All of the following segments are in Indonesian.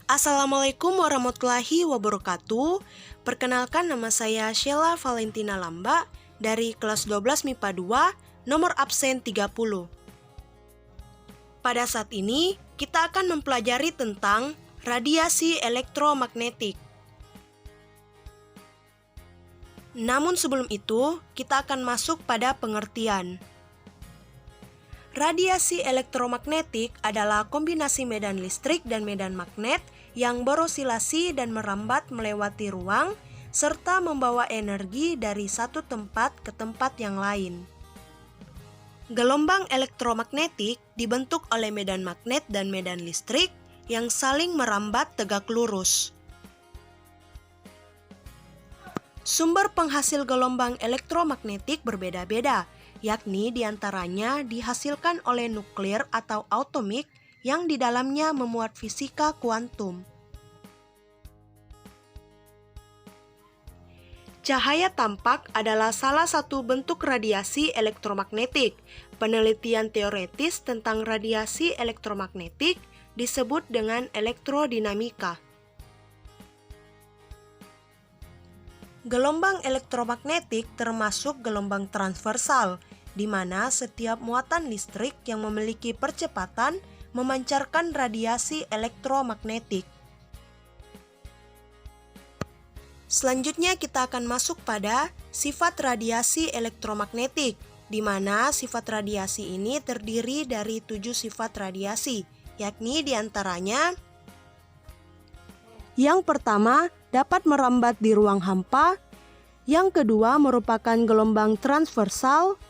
Assalamualaikum warahmatullahi wabarakatuh. Perkenalkan, nama saya Sheila Valentina Lamba dari kelas 12 MIPA 2, nomor absen 30. Pada saat ini, kita akan mempelajari tentang radiasi elektromagnetik. Namun sebelum itu, kita akan masuk pada pengertian. Radiasi elektromagnetik adalah kombinasi medan listrik dan medan magnet yang berosilasi dan merambat melewati ruang, serta membawa energi dari satu tempat ke tempat yang lain. Gelombang elektromagnetik dibentuk oleh medan magnet dan medan listrik yang saling merambat tegak lurus. Sumber penghasil gelombang elektromagnetik berbeda-beda, yakni diantaranya dihasilkan oleh nuklir atau atomik yang di dalamnya memuat fisika kuantum. Cahaya tampak adalah salah satu bentuk radiasi elektromagnetik. Penelitian teoretis tentang radiasi elektromagnetik disebut dengan elektrodinamika. Gelombang elektromagnetik termasuk gelombang transversal, di mana setiap muatan listrik yang memiliki percepatan memancarkan radiasi elektromagnetik. Selanjutnya kita akan masuk pada sifat radiasi elektromagnetik, di mana sifat radiasi ini terdiri dari 7 sifat radiasi, yakni diantaranya: yang pertama, dapat merambat di ruang hampa. Yang kedua, merupakan gelombang transversal.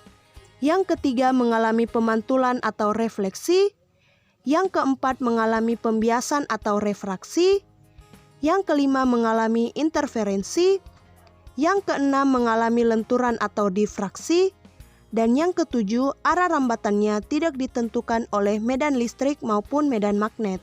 Yang ketiga, mengalami pemantulan atau refleksi. Yang keempat, mengalami pembiasan atau refraksi. Yang kelima, mengalami interferensi. Yang keenam, mengalami lenturan atau difraksi. Dan yang ketujuh, arah rambatannya tidak ditentukan oleh medan listrik maupun medan magnet.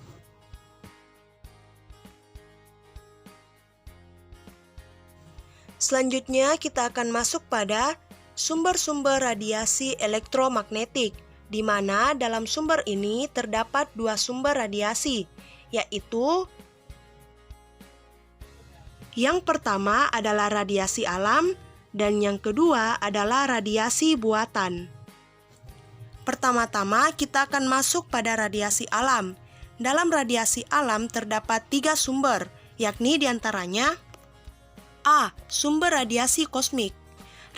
Selanjutnya kita akan masuk pada sumber-sumber radiasi elektromagnetik, di mana dalam sumber ini terdapat 2 sumber radiasi, yaitu yang pertama adalah radiasi alam dan yang kedua adalah radiasi buatan. Pertama-tama kita akan masuk pada radiasi alam. Dalam radiasi alam terdapat 3 sumber, yakni diantaranya: A. Sumber radiasi kosmik.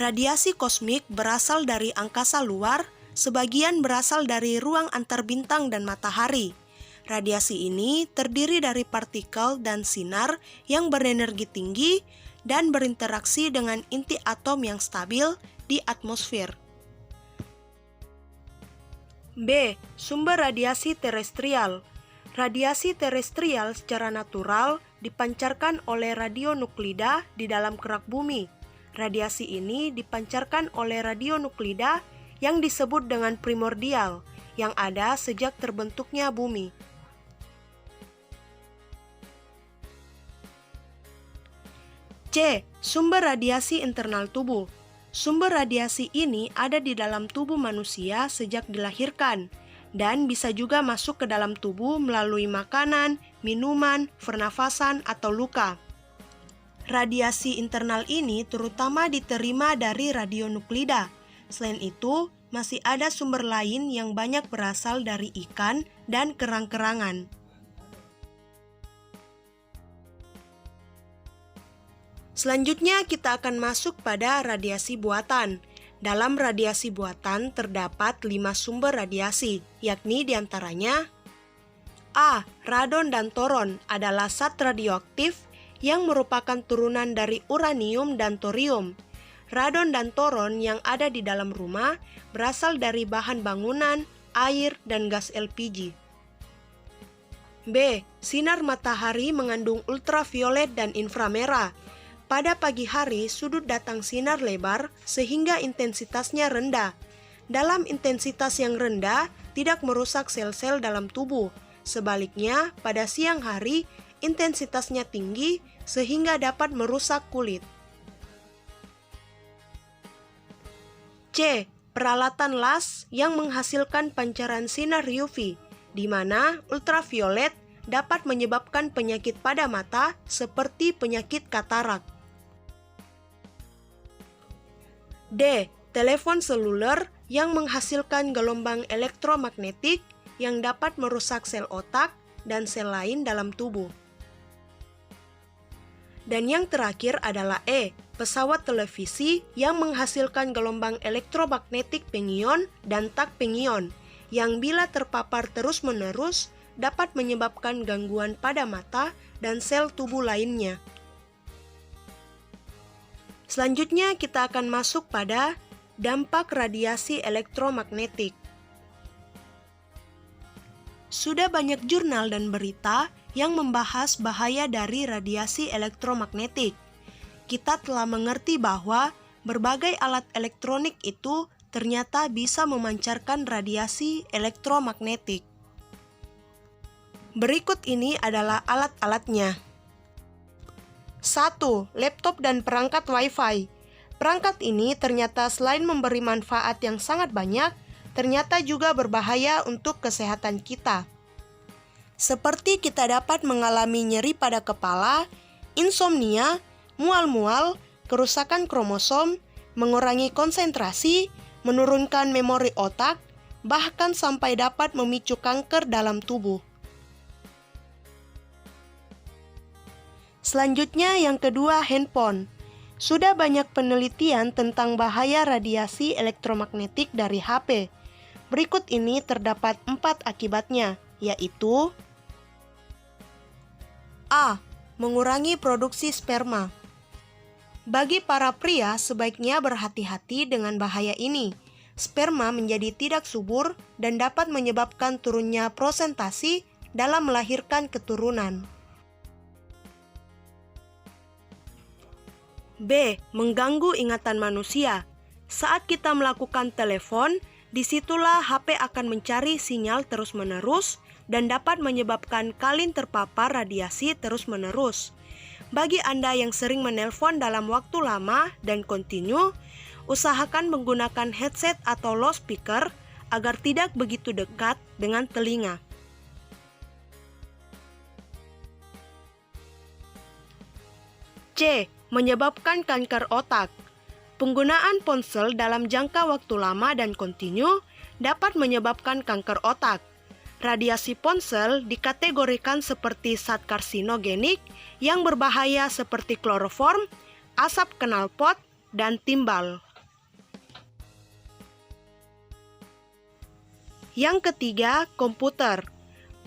Radiasi kosmik berasal dari angkasa luar, sebagian berasal dari ruang antar bintang dan matahari. Radiasi ini terdiri dari partikel dan sinar yang berenergi tinggi dan berinteraksi dengan inti atom yang stabil di atmosfer. B. Sumber radiasi terestrial. Radiasi terestrial secara natural dipancarkan oleh radionuklida di dalam kerak bumi. Radiasi ini dipancarkan oleh radionuklida yang disebut dengan primordial, yang ada sejak terbentuknya bumi. C. Sumber radiasi internal tubuh. Sumber radiasi ini ada di dalam tubuh manusia sejak dilahirkan, dan bisa juga masuk ke dalam tubuh melalui makanan, minuman, pernafasan, atau luka. Radiasi internal ini terutama diterima dari radionuklida. Selain itu, masih ada sumber lain yang banyak berasal dari ikan dan kerang-kerangan. Selanjutnya kita akan masuk pada radiasi buatan. Dalam radiasi buatan terdapat 5 sumber radiasi, yakni diantaranya: A. Radon dan toron adalah zat radioaktif yang merupakan turunan dari uranium dan thorium. Radon dan toron yang ada di dalam rumah berasal dari bahan bangunan, air, dan gas LPG. B. Sinar matahari mengandung ultraviolet dan inframerah. Pada pagi hari, sudut datang sinar lebar sehingga intensitasnya rendah. Dalam intensitas yang rendah, tidak merusak sel-sel dalam tubuh. Sebaliknya, pada siang hari, intensitasnya tinggi sehingga dapat merusak kulit. C. Peralatan las yang menghasilkan pancaran sinar UV, di mana ultraviolet dapat menyebabkan penyakit pada mata seperti penyakit katarak. D. Telepon seluler yang menghasilkan gelombang elektromagnetik yang dapat merusak sel otak dan sel lain dalam tubuh. Dan yang terakhir adalah E. Pesawat televisi yang menghasilkan gelombang elektromagnetik pengion dan tak pengion yang bila terpapar terus-menerus dapat menyebabkan gangguan pada mata dan sel tubuh lainnya. Selanjutnya kita akan masuk pada dampak radiasi elektromagnetik. Sudah banyak jurnal dan berita yang membahas bahaya dari radiasi elektromagnetik. Kita telah mengerti bahwa berbagai alat elektronik itu ternyata bisa memancarkan radiasi elektromagnetik. Berikut ini adalah alat-alatnya. 1. Laptop dan perangkat Wi-Fi. Perangkat ini ternyata selain memberi manfaat yang sangat banyak, ternyata juga berbahaya untuk kesehatan kita. Seperti kita dapat mengalami nyeri pada kepala, insomnia, mual-mual, kerusakan kromosom, mengurangi konsentrasi, menurunkan memori otak, bahkan sampai dapat memicu kanker dalam tubuh. Selanjutnya yang kedua, handphone. Sudah banyak penelitian tentang bahaya radiasi elektromagnetik dari HP. Berikut ini terdapat 4 akibatnya, yaitu A. Mengurangi produksi sperma. Bagi para pria, sebaiknya berhati-hati dengan bahaya ini. Sperma menjadi tidak subur dan dapat menyebabkan turunnya prosentasi dalam melahirkan keturunan. B. Mengganggu ingatan manusia. Saat kita melakukan telepon, disitulah HP akan mencari sinyal terus-menerus dan dapat menyebabkan kalin terpapar radiasi terus-menerus. Bagi Anda yang sering menelpon dalam waktu lama dan kontinu, usahakan menggunakan headset atau loudspeaker agar tidak begitu dekat dengan telinga. C. Menyebabkan kanker otak. Penggunaan ponsel dalam jangka waktu lama dan kontinu dapat menyebabkan kanker otak. Radiasi ponsel dikategorikan seperti zat karsinogenik yang berbahaya seperti kloroform, asap knalpot, dan timbal. Yang ketiga, komputer.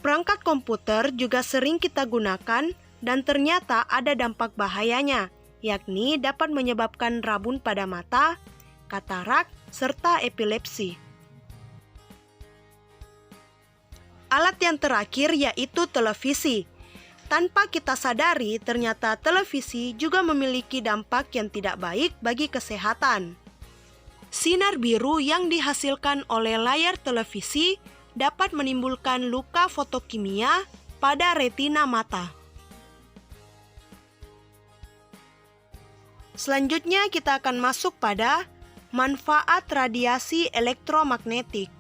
Perangkat komputer juga sering kita gunakan dan ternyata ada dampak bahayanya, yakni dapat menyebabkan rabun pada mata, katarak, serta epilepsi. Alat yang terakhir yaitu televisi. Tanpa kita sadari, ternyata televisi juga memiliki dampak yang tidak baik bagi kesehatan. Sinar biru yang dihasilkan oleh layar televisi dapat menimbulkan luka fotokimia pada retina mata. Selanjutnya kita akan masuk pada manfaat radiasi elektromagnetik.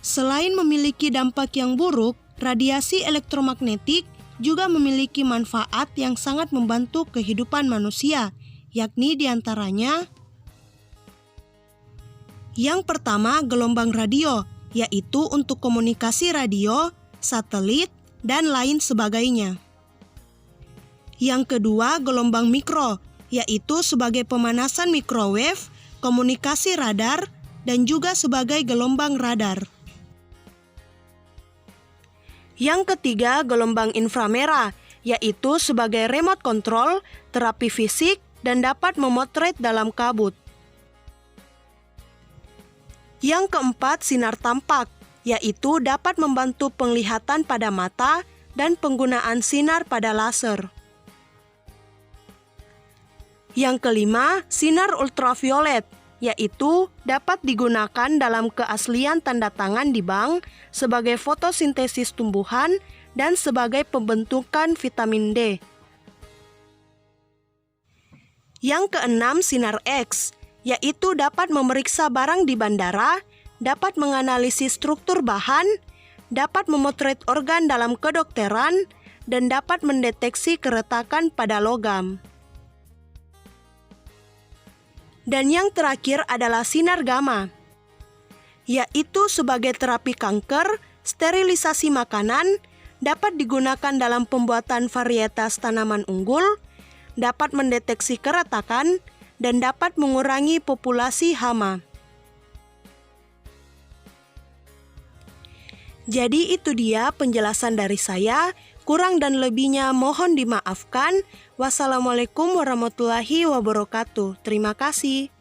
Selain memiliki dampak yang buruk, radiasi elektromagnetik juga memiliki manfaat yang sangat membantu kehidupan manusia, yakni diantaranya yang pertama, gelombang radio, yaitu untuk komunikasi radio, satelit, dan lain sebagainya. Yang kedua, gelombang mikro, yaitu sebagai pemanasan microwave, komunikasi radar, dan juga sebagai gelombang radar. Yang ketiga, gelombang inframerah, yaitu sebagai remote control, terapi fisik, dan dapat memotret dalam kabut. Yang keempat, sinar tampak, yaitu dapat membantu penglihatan pada mata dan penggunaan sinar pada laser. Yang kelima, sinar ultraviolet, yaitu dapat digunakan dalam keaslian tanda tangan di bank sebagai fotosintesis tumbuhan dan sebagai pembentukan vitamin D. Yang keenam, sinar X, yaitu dapat memeriksa barang di bandara, dapat menganalisis struktur bahan, dapat memotret organ dalam kedokteran, dan dapat mendeteksi keretakan pada logam. Dan yang terakhir adalah sinar gamma, yaitu sebagai terapi kanker, sterilisasi makanan, dapat digunakan dalam pembuatan varietas tanaman unggul, dapat mendeteksi keretakan, dan dapat mengurangi populasi hama. Jadi itu dia penjelasan dari saya. Kurang dan lebihnya mohon dimaafkan. Wassalamualaikum warahmatullahi wabarakatuh. Terima kasih.